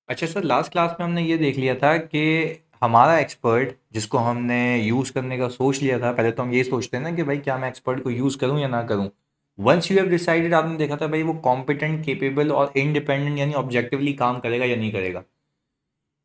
अच्छा sir, last class में हमने ये देख लिया था कि हमारा एक्सपर्ट जिसको हमने यूज़ करने का सोच लिया था, पहले तो हम यही सोचते हैं ना कि भाई क्या मैं एक्सपर्ट को यूज़ करूं या ना करूं। वंस यू हैव डिसाइडेड, आपने देखा था भाई वो कॉम्पिटेंट, केपेबल और इंडिपेंडेंट यानी ऑब्जेक्टिवली काम करेगा या नहीं करेगा।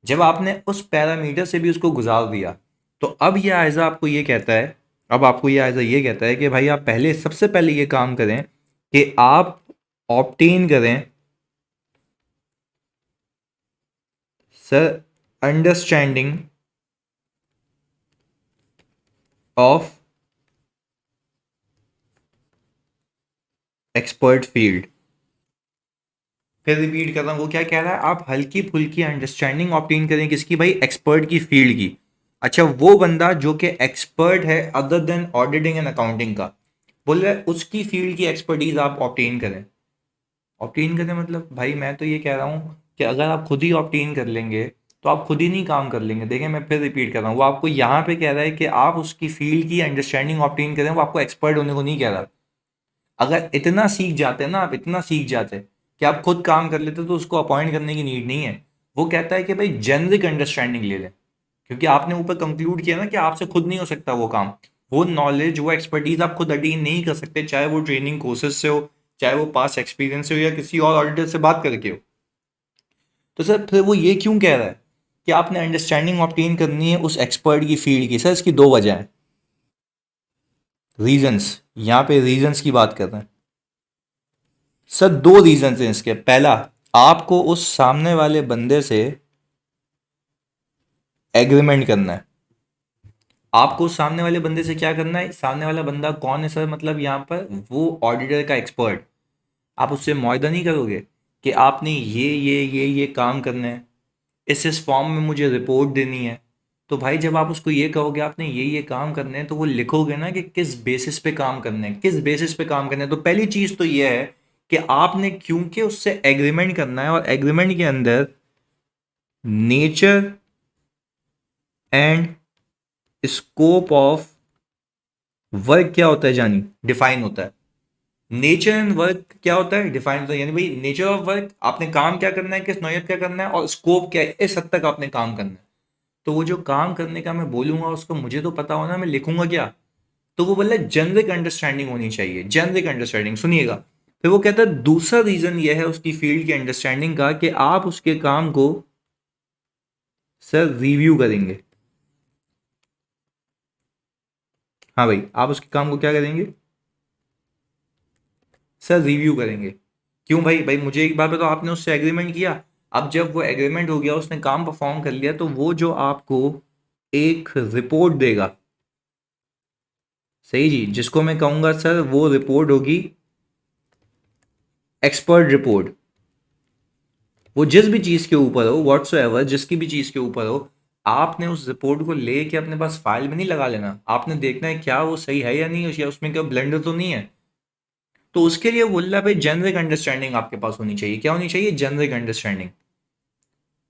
जब आपने उस पैरामीटर से भी उसको गुजार दिया, तो अब ये आयज़ा आपको ये कहता है, अब आपको ये आयज़ा ये कहता है कि भाई आप पहले, सबसे पहले ये काम करें कि आप ऑब्टेन करें sir understanding of expert field. फिर रिपीट कर रहा हूँ, वो क्या कह रहा है, आप हल्की फुल्की अंडरस्टैंडिंग ऑब्टेन करें किसकी भाई, एक्सपर्ट की फील्ड की। अच्छा, वो बंदा जो कि एक्सपर्ट है other than auditing and accounting का, बोल रहा है उसकी फील्ड की एक्सपर्टीज आप ऑब्टेन करें। ऑब्टेन करें मतलब भाई मैं तो ये कह रहा हूँ कि अगर आप खुद ही ऑब्टेन कर लेंगे तो आप खुद ही नहीं काम कर लेंगे। देखें, मैं फिर रिपीट कर रहा हूँ, वो आपको यहाँ पे कह रहा है कि आप उसकी फील्ड की अंडरस्टैंडिंग ऑब्टेन करें, वो आपको एक्सपर्ट होने को नहीं कह रहा। अगर इतना सीख जाते ना, आप इतना सीख जाते कि आप खुद काम कर लेते, तो उसको अपॉइंट करने की नीड नहीं है। वो कहता है कि भाई जेनरिक अंडरस्टैंडिंग ले लें, क्योंकि आपने ऊपर कंक्लूड किया ना कि आपसे खुद नहीं हो सकता वो काम। वो नॉलेज, वो एक्सपर्टीज आप खुद अटेन नहीं कर सकते, चाहे वो ट्रेनिंग कोर्सेज से हो, चाहे वो पास एक्सपीरियंस से हो, या किसी और ऑडिटर से बात करके हो। तो सर फिर वो ये क्यों कह रहा है कि आपने अंडरस्टैंडिंग ऑब्टेन करनी है उस एक्सपर्ट की फील्ड की? सर इसकी दो वजह हैं, रीजंस। यहाँ पे रीजंस की बात कर रहे हैं सर। दो रीजंस हैं इसके। पहला, आपको उस सामने वाले बंदे से एग्रीमेंट करना है। आपको उस सामने वाले बंदे से क्या करना है? सामने वाला बंदा कौन है सर? मतलब यहाँ पर वो ऑडिटर का एक्सपर्ट। आप उससे मुआयदा नहीं करोगे कि आपने ये काम करना है, इस फॉर्म में मुझे रिपोर्ट देनी है। तो भाई जब आप उसको ये कहोगे आपने ये काम करने हैं, तो वो लिखोगे ना कि किस बेसिस पे काम करने हैं, किस बेसिस पे काम करने हैं। तो पहली चीज़ तो ये है कि आपने, क्योंकि उससे एग्रीमेंट करना है, और एग्रीमेंट के अंदर nature and scope of work क्या होता है जानी, डिफाइन होता है। नेचर एंड वर्क क्या होता है? डिफाइन होता है। यानी भाई नेचर ऑफ वर्क, आपने काम क्या करना है, किस नौयत का करना है, और स्कोप क्या है, इस हद तक आपने काम करना है। तो वो जो काम करने का मैं बोलूंगा उसको मुझे तो पता होना, मैं लिखूंगा क्या? तो वो बोला जेनरिक अंडरस्टैंडिंग होनी चाहिए, जेनरिक अंडरस्टैंडिंग। सुनिएगा, फिर वो कहता है दूसरा रीजन ये है उसकी फील्ड की अंडरस्टैंडिंग का कि आप उसके काम को सर रिव्यू करेंगे। हाँ भाई, आप उसके काम को क्या करेंगे सर? रिव्यू करेंगे। क्यों भाई? भाई मुझे एक बात बताओ, आपने उससे एग्रीमेंट किया, अब जब वो एग्रीमेंट हो गया, उसने काम परफॉर्म कर लिया, तो वो जो आपको एक रिपोर्ट देगा, सही जी, जिसको मैं कहूंगा सर वो रिपोर्ट होगी एक्सपर्ट रिपोर्ट। वो जिस भी चीज़ के ऊपर हो, व्हाट्सो एवर, जिसकी भी चीज़ के ऊपर हो, आपने उस रिपोर्ट को लेके अपने पास फाइल में नहीं लगा लेना। आपने देखना है क्या वो सही है या नहीं, या उसमें क्या ब्लेंडर तो नहीं है। तो उसके लिए बोल रहा भाई जेनरिक अंडरस्टैंडिंग आपके पास होनी चाहिए। क्या होनी चाहिए? Generic understanding.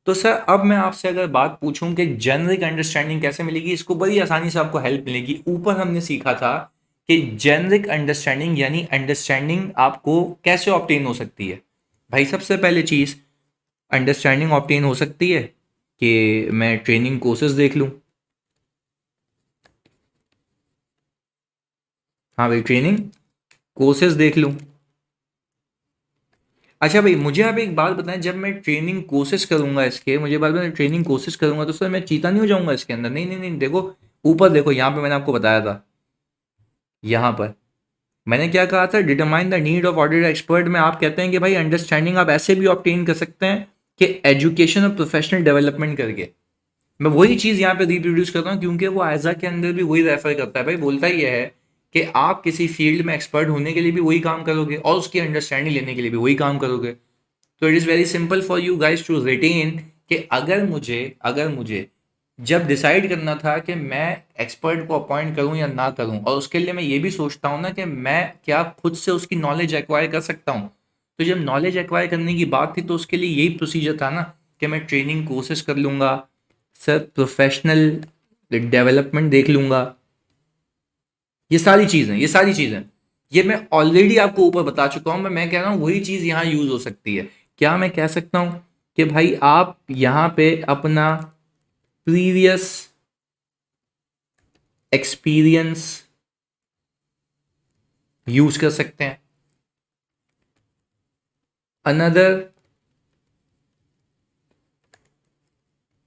तो सर अब मैं आपसे अगर बात पूछूं कि जेनरिक अंडरस्टैंडिंग कैसे मिलेगी, इसको बड़ी आसानी से आपको हेल्प मिलेगी। ऊपर हमने सीखा था कि जेनरिक अंडरस्टैंडिंग यानी अंडरस्टैंडिंग आपको कैसे ऑब्टेन हो सकती है। भाई सबसे पहले चीज़, अंडरस्टैंडिंग ऑब्टेन हो सकती है कि मैं ट्रेनिंग कोर्सेज देख लूँ। हाँ भाई, ट्रेनिंग कोर्सेज देख लूँ। अच्छा भाई, मुझे आप एक बात बताएं, जब मैं ट्रेनिंग कोर्सेज करूंगा इसके, मुझे बात बताएं, ट्रेनिंग कोर्सेज करूंगा तो सर मैं चीता नहीं हो जाऊंगा इसके अंदर? नहीं नहीं नहीं, देखो ऊपर देखो, यहाँ पे मैंने आपको बताया था, यहाँ पर मैंने क्या कहा था, determine the need of audit expert में आप कहते हैं कि भाई अंडरस्टैंडिंग आप ऐसे भी ऑब्टेन कर सकते हैं कि एजुकेशन और प्रोफेशनल डेवलपमेंट करके। मैं वही चीज़ यहाँ पे रिप्रोड्यूस करता हूँ, क्योंकि वो आयजा के अंदर भी वही रेफर करता है। भाई बोलता ही है कि आप किसी फील्ड में एक्सपर्ट होने के लिए भी वही काम करोगे, और उसकी अंडरस्टैंडिंग लेने के लिए भी वही काम करोगे। तो it is very simple for you guys to retain कि अगर मुझे जब डिसाइड करना था कि मैं एक्सपर्ट को अपॉइंट करूं या ना करूं, और उसके लिए मैं ये भी सोचता हूं ना कि मैं क्या खुद से उसकी नॉलेज एक्वायर कर सकता हूं। तो जब नॉलेज एक्वायर करने की बात थी, तो उसके लिए यही प्रोसीजर था ना कि मैं ट्रेनिंग कोर्सेज कर लूंगा, सर प्रोफेशनल डेवलपमेंट देख लूंगा। ये सारी चीज़ें ये मैं ऑलरेडी आपको ऊपर बता चुका हूं। मैं कह रहा हूं वही चीज़ यहाँ यूज़ हो सकती है। क्या मैं कह सकता हूँ कि भाई आप यहाँ पे अपना प्रीवियस एक्सपीरियंस यूज कर सकते हैं, अनदर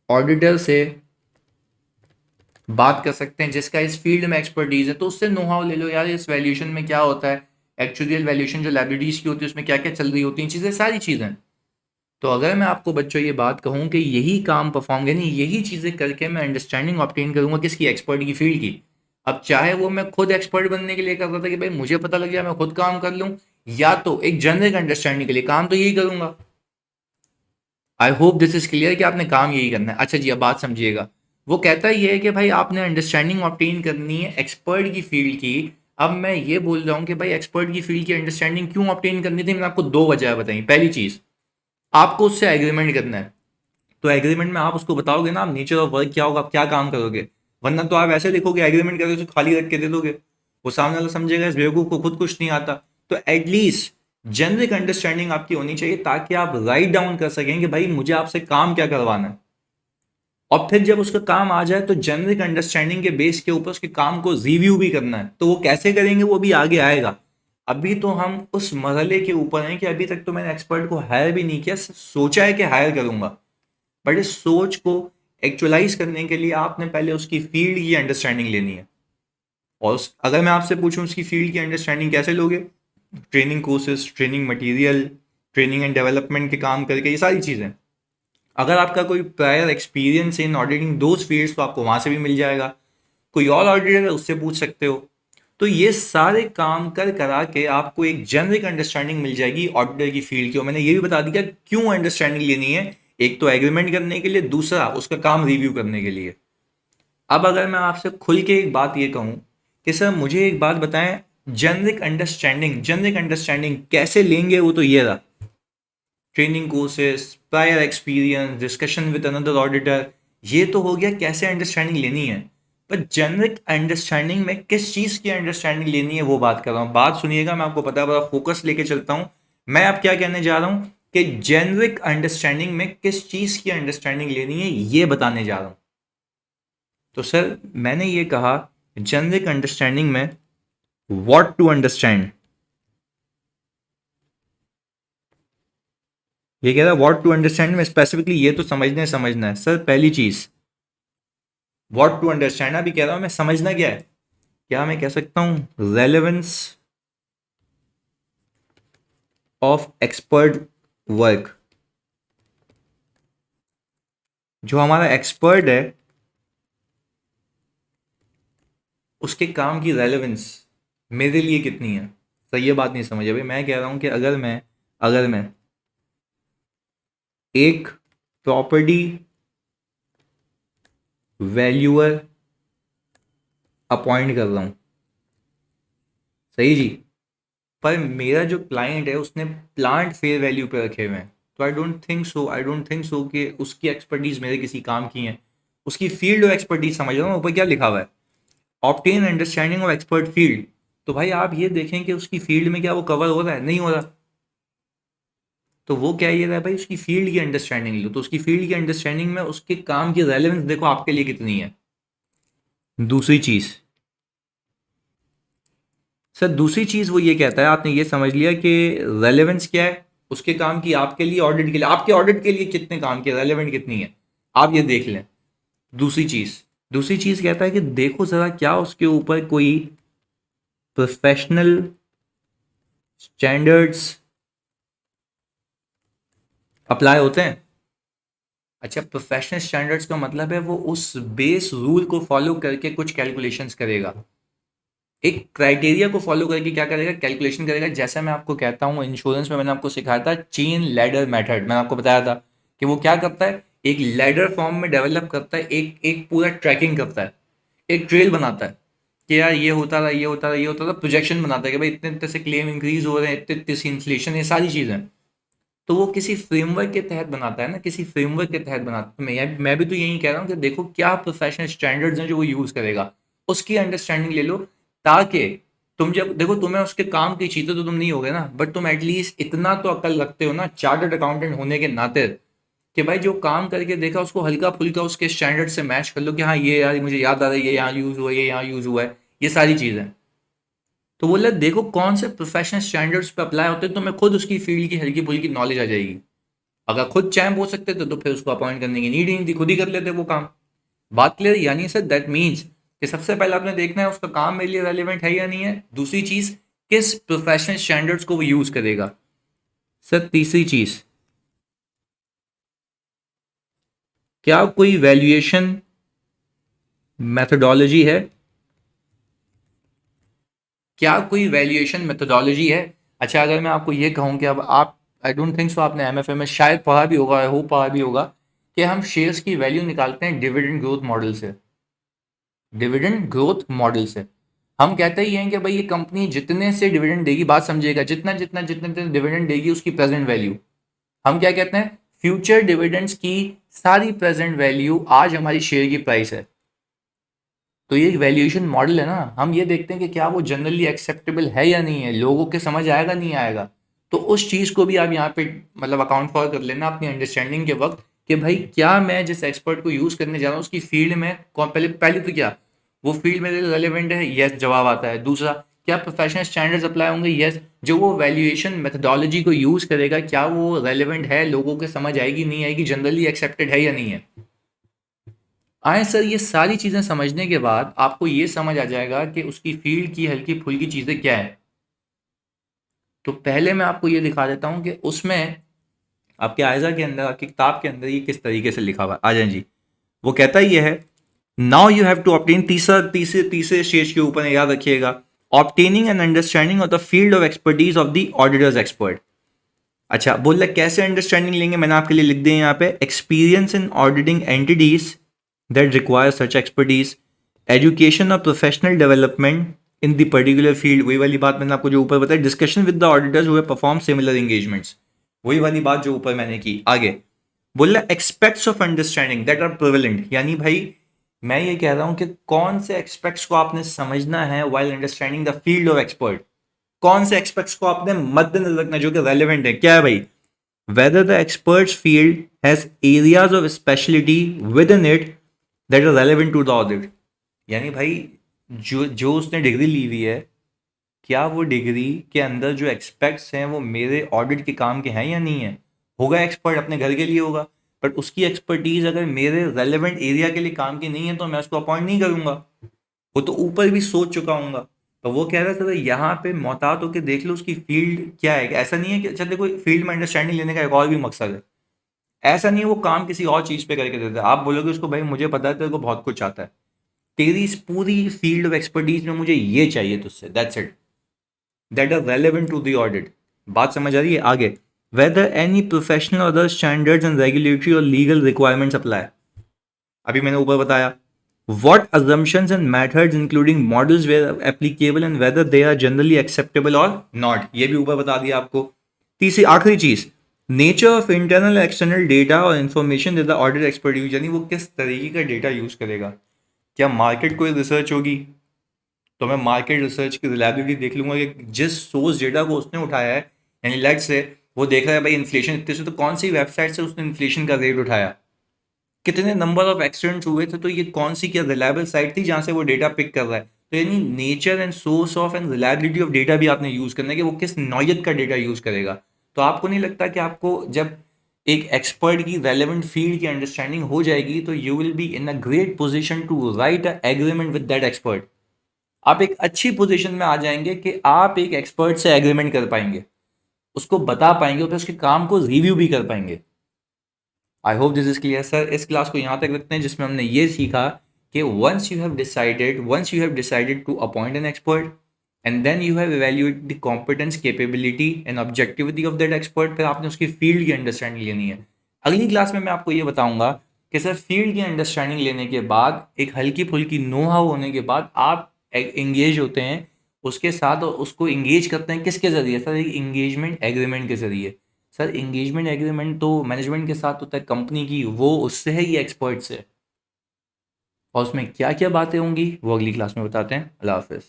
ऑडिटर से बात कर सकते हैं जिसका इस फील्ड में एक्सपर्टीज है, तो उससे नो हाउ ले लो यार, इस वैल्यूएशन में क्या होता है, एक्चुअल वैल्यूएशन जो लाइब्रेरीज की होती है उसमें क्या क्या चल रही होती हैं चीज़ें, सारी चीज़ें। तो अगर मैं आपको बच्चों ये बात कहूँ कि यही काम परफॉर्म यानी यही चीज़ें करके मैं अंडरस्टैंडिंग ऑब्टेन करूँगा किसकी, एक्सपर्ट की फील्ड की। अब चाहे वो मैं खुद एक्सपर्ट बनने के लिए कर रहा था कि भाई मुझे पता लग जाए मैं खुद काम कर लूँ, या तो एक जनरिक अंडरस्टैंडिंग के लिए काम तो यही करूँगा। I hope this is clear कि आपने काम यही करना है। अच्छा जी, अब बात समझिएगा। वो कहता ही है कि भाई आपने अंडरस्टैंडिंग ऑब्टेन करनी है एक्सपर्ट की फील्ड की। अब मैं ये बोल रहा हूँ कि भाई एक्सपर्ट की फील्ड की अंडरस्टैंडिंग क्यों ऑब्टेन करनी थी, मैंने आपको दो वजह बताई। पहली चीज़, आपको उससे एग्रीमेंट करना है, तो एग्रीमेंट में आप उसको बताओगे ना आप नेचर ऑफ वर्क क्या होगा, आप क्या काम करोगे। वरना तो आप ऐसे लिखोगे एग्रीमेंट करोगे तो खाली रख के दे दोगे, वो सामने वाला समझेगा इस बेवकूफ को खुद कुछ नहीं आता। तो एटलीस्ट जेनरिक अंडरस्टैंडिंग आपकी होनी चाहिए ताकि आप राइट डाउन कर सकें कि भाई मुझे आपसे काम क्या करवाना है। और फिर जब उसका काम आ जाए तो जेनरिक अंडरस्टैंडिंग के बेस के ऊपर उसके काम को रिव्यू भी करना है, तो वो कैसे करेंगे वो भी आगे आएगा। अभी तो हम उस मरहले के ऊपर हैं कि अभी तक तो मैंने एक्सपर्ट को हायर भी नहीं किया, सोचा है कि हायर करूंगा। बट इस सोच को एक्चुअलाइज करने के लिए आपने पहले उसकी फील्ड की अंडरस्टैंडिंग लेनी है। और अगर मैं आपसे पूछूं उसकी फील्ड की अंडरस्टैंडिंग कैसे लोगे, training courses, training material, training and development के काम करके, ये सारी चीज़ें। अगर आपका कोई prior experience in auditing those fields तो आपको वहाँ से भी मिल जाएगा, कोई और ऑडिटर है उससे पूछ सकते हो। तो ये सारे काम कर करा के आपको एक जेनरिक अंडरस्टैंडिंग मिल जाएगी ऑडिटर की फील्ड की। और मैंने ये भी बता दिया क्यों अंडरस्टैंडिंग लेनी है, एक तो एग्रीमेंट करने के लिए, दूसरा उसका काम रिव्यू करने के लिए। अब अगर मैं आपसे खुल के एक बात ये कहूँ कि सर मुझे एक बात बताएं, जेनरिक अंडरस्टैंडिंग कैसे लेंगे, वो तो ये रहा, training courses, prior experience, discussion with another auditor, ये तो हो गया कैसे अंडरस्टैंडिंग लेनी है। पर जेनरिक अंडरस्टैंडिंग में किस चीज़ की अंडरस्टैंडिंग लेनी है वो बात कर रहा हूँ। बात सुनिएगा, मैं आपको पता है बड़ा फोकस लेके चलता हूँ। मैं अब क्या कहने जा रहा हूँ कि जेनरिक अंडरस्टैंडिंग में किस चीज़ की अंडरस्टैंडिंग लेनी है ये बताने जा रहा हूँ। तो सर मैंने ये कहा जेनरिक अंडरस्टैंडिंग में व्हाट टू अंडरस्टैंड, ये कह रहा है व्हाट टू अंडरस्टैंड में स्पेसिफिकली ये तो समझना है सर। पहली चीज व्हाट टू अंडरस्टैंड, अभी कह रहा हूं मैं समझना क्या है, क्या मैं कह सकता हूं रेलेवेंस ऑफ एक्सपर्ट वर्क। जो हमारा एक्सपर्ट है उसके काम की रेलेवेंस मेरे लिए कितनी है। सर ये बात नहीं समझ अभी, मैं कह रहा हूं कि अगर मैं एक प्रॉपर्टी वैल्यूअर अपॉइंट कर रहा हूं, सही जी, पर मेरा जो क्लाइंट है उसने प्लांट फेयर वैल्यू पे रखे हुए हैं, तो आई डोंट थिंक सो कि उसकी एक्सपर्टीज मेरे किसी काम की है। उसकी फील्ड और एक्सपर्टीज समझ रहा हूँ, ऊपर क्या लिखा हुआ है, obtain understanding of expert field. तो भाई आप ये देखें कि उसकी फील्ड में क्या वो कवर हो रहा है, नहीं हो रहा। तो वो क्या ये रहा है भाई, उसकी फील्ड की अंडरस्टैंडिंग लो, तो उसकी फील्ड की अंडरस्टैंडिंग में उसके काम की रेलेवेंस देखो आपके लिए कितनी है। दूसरी चीज, सर दूसरी चीज वो ये कहता है, आपने ये समझ लिया कि रेलेवेंस क्या है उसके काम की आपके लिए, ऑडिट के लिए, आपके ऑडिट के लिए कितने काम की रेलेवेंट कितनी है, आप ये देख लें। दूसरी चीज कहता है कि देखो जरा क्या उसके ऊपर कोई प्रोफेशनल स्टैंडर्ड्स अप्लाई होते हैं। अच्छा, प्रोफेशनल स्टैंडर्ड्स का मतलब है वो उस बेस रूल को फॉलो करके कुछ कैलकुलेशंस करेगा, एक क्राइटेरिया को फॉलो करके क्या करेगा, कैलकुलेशन करेगा। जैसा मैं आपको कहता हूँ इंश्योरेंस में मैंने आपको सिखाया था चेन लैडर मेथड, मैंने आपको बताया था कि वो क्या करता है, एक लैडर फॉर्म में डेवलप करता है, एक एक पूरा ट्रैकिंग करता है, एक ट्रेल बनाता है कि यार ये होता रहा, ये होता रहा, ये होता रहा, प्रोजेक्शन बनाता है कि भाई इतने इतने से क्लेम इंक्रीज हो रहे हैं, इतने इतने से इन्फ्लेशन, ये सारी चीज़ें। तो वो किसी फ्रेमवर्क के तहत बनाता है ना, किसी फ्रेमवर्क के तहत बनाता है। तो मैं भी तो यही कह रहा हूँ कि देखो क्या प्रोफेशनल स्टैंडर्ड्स हैं जो वो यूज़ करेगा, उसकी अंडरस्टैंडिंग ले लो। ताकि तुम जब देखो तुम्हें उसके काम की चीज़ें तो तुम नहीं होगे ना, बट तुम एटलीस्ट इतना तो अक्ल रखते हो ना चार्टर्ड अकाउंटेंट होने के नाते, कि भाई जो काम करके देखा उसको हल्का फुल्का उसके स्टैंडर्ड से मैच कर लो कि हाँ ये यार मुझे याद आ रहा है, ये यहाँ यूज़ हुआ है, ये यहाँ यूज़ हुआ है, ये सारी चीज़ें। तो बोला देखो कौन से प्रोफेशनल स्टैंडर्ड्स पे अप्लाई होते हैं, तो मैं खुद उसकी फील्ड की हल्की फुल्की नॉलेज आ जाएगी। अगर खुद चैम्प हो सकते थे तो फिर उसको अपॉइंट करने की नीड ही नहीं थी, खुद ही कर लेते वो काम। बात क्लियर? यानी सर दैट मीन्स कि सबसे पहले आपने देखना है उसका काम मेरे लिए रेलिवेंट है या नहीं है। दूसरी चीज, किस प्रोफेशनल स्टैंडर्ड्स को वो यूज करेगा। सर तीसरी चीज, क्या कोई वैल्यूएशन मेथोडोलॉजी है, क्या कोई वैल्यूएशन मेथोडोलॉजी है। अच्छा अगर मैं आपको ये कहूँ कि अब आप, आई डोंट थिंक सो आपने एमएफए में शायद पढ़ा भी होगा, हो पढ़ा भी होगा कि हम शेयर्स की वैल्यू निकालते हैं डिविडेंड ग्रोथ मॉडल से। डिविडेंड ग्रोथ मॉडल से हम कहते ही हैं कि भाई ये कंपनी जितने से डिविडेंड देगी, बात समझिएगा, जितना जितना जितने डिविडेंड देगी उसकी प्रेजेंट वैल्यू, हम क्या कहते हैं, फ्यूचर डिविडेंड्स की सारी प्रेजेंट वैल्यू आज हमारी शेयर की प्राइस है। तो ये एक वैल्यूएशन मॉडल है ना, हम ये देखते हैं कि क्या वो जनरली एक्सेप्टेबल है या नहीं है, लोगों के समझ आएगा नहीं आएगा। तो उस चीज़ को भी आप यहाँ पे मतलब अकाउंट फॉर कर लेना अपनी अंडरस्टैंडिंग के वक्त कि भाई क्या मैं जिस एक्सपर्ट को यूज़ करने जा रहा हूँ उसकी फील्ड में कौन, पहले पहले तो क्या वो फील्ड मेरे लिए रेलिवेंट है, यस जवाब आता है। दूसरा, क्या प्रोफेशनल स्टैंडर्ड्स अप्लाई होंगे, यस। जो वो वैल्यूएशन मेथडोलॉजी को यूज़ करेगा क्या वो रेलिवेंट है, लोगों के समझ आएगी नहीं आएगी, जनरली एक्सेप्टेड है या नहीं है। आए सर, ये सारी चीज़ें समझने के बाद आपको ये समझ आ जाएगा कि उसकी फील्ड की हल्की फुल्की चीज़ें क्या है। तो पहले मैं आपको ये दिखा देता हूँ कि उसमें आपके आयजा के अंदर, आपकी किताब के अंदर ये किस तरीके से लिखा हुआ है। आ जाए जी। वो कहता ही ये है, now you have to obtain, तीसरा तीसरे तीसरे स्टेज के ऊपर याद रखिएगा, obtaining an understanding of the field of expertise of the auditor's expert. अच्छा बोल रहा कैसे अंडरस्टैंडिंग लेंगे, मैंने आपके लिए लिख दिया यहाँ पे, experience in auditing entities that require such expertise, education or professional development in the particular field। वही वाली बात मैंने आपको जो ऊपर बताया, discussion with the auditors who have performed similar engagements, वही वाली बात जो ऊपर मैंने की। आगे बोला aspects of understanding that are prevalent, यानी भाई मैं ये कह रहा हूं कि कौन से एक्सपेक्ट्स को आपने समझना है while understanding the field of expert. कौन से एक्सपेक्ट्स को आपने मद्देनजर रखना जो कि रेलिवेंट है, क्या है भाई, whether the expert's field has areas of specialty within it that are relevant to the audit। यानी भाई जो जो उसने डिग्री ली हुई है, क्या वो डिग्री के अंदर जो एक्सपेक्ट्स हैं वो मेरे ऑडिट के काम के हैं या नहीं है। होगा एक्सपर्ट अपने घर के लिए होगा, बट उसकी एक्सपर्टीज अगर मेरे रेलेवेंट एरिया के लिए काम की नहीं है तो मैं उसको अपॉइंट नहीं करूंगा। वो तो ऊपर भी सोच चुका हूँ। तो वो कह रहा था यहाँ पे मोहतात होकर देख लो उसकी फील्ड क्या है। ऐसा नहीं है कि अच्छा देखो फील्ड में अंडरस्टैंडिंग लेने का एक और भी मकसद है, ऐसा नहीं है वो काम किसी और चीज़ पे करके देता है। आप बोलोगे उसको भाई मुझे पता है तेरे को बहुत कुछ आता है, तेरी इस पूरी फील्ड ऑफ एक्सपर्टीज में मुझे ये चाहिए तुझसे, that's it, that are relevant to the audit. बात समझ आ रही है? आगे, whether any professional other standards and regulatory और लीगल रिक्वायरमेंट्स अप्लाई, अभी मैंने ऊपर बताया। What assumptions and methods including models were applicable and whether they are generally acceptable or not, ये भी ऊपर बता दिया आपको। तीसरी आखिरी चीज, nature of internal external data और information the audit expert use, यानी वो किस तरीके का डेटा यूज करेगा। क्या मार्केट कोई रिसर्च होगी तो मैं मार्केट रिसर्च की रिलायबिलिटी देख लूंगा कि जिस सोर्स डेटा को उसने उठाया है, यानी लेट से वो देख रहा है भाई इन्फ्लेशन इतने से, तो कौन सी वेबसाइट से उसने इन्फ्लेशन का रेट उठाया, कितने नंबर ऑफ एक्सीडेंट्स हुए थे, तो ये कौन सी क्या रिलायबल साइट थी जहां से वो डेटा पिक कर रहा है। तो यानी nature and source of and reliability of data भी आपने यूज करना है कि वो किस नौयत का डेटा यूज करेगा। तो आपको नहीं लगता कि आपको जब एक एक्सपर्ट की रेलेवेंट फील्ड की अंडरस्टैंडिंग हो जाएगी तो you will be in a great position to write a agreement with that expert. आप एक अच्छी पोजिशन में आ जाएंगे कि आप एक एक्सपर्ट से एग्रीमेंट कर पाएंगे, उसको बता पाएंगे और फिर उसके काम को रिव्यू भी कर पाएंगे। I hope this is clear sir. इस क्लास को यहाँ तक रखते हैं जिसमें हमने ये सीखा कि once you have decided to appoint an expert and then you have evaluated the competence, capability and objectivity of that expert, फिर आपने उसकी फील्ड की अंडरस्टैंडिंग लेनी है। अगली क्लास में मैं आपको ये बताऊंगा कि सर फील्ड की अंडरस्टैंडिंग लेने के बाद एक हल्की फुल्की नो हाउ होने के बाद आप एंगेज होते हैं उसके साथ और उसको एंगेज करते हैं किसके जरिए सर, एक एंगेजमेंट एग्रीमेंट के जरिए। सर एंगेजमेंट एग्रीमेंट तो मैनेजमेंट के साथ होता है कंपनी की, वो उससे है ये एक्सपर्ट से, और उसमें क्या क्या बातें होंगी वो अगली क्लास में बताते हैं। अल्लाह हाफिज़।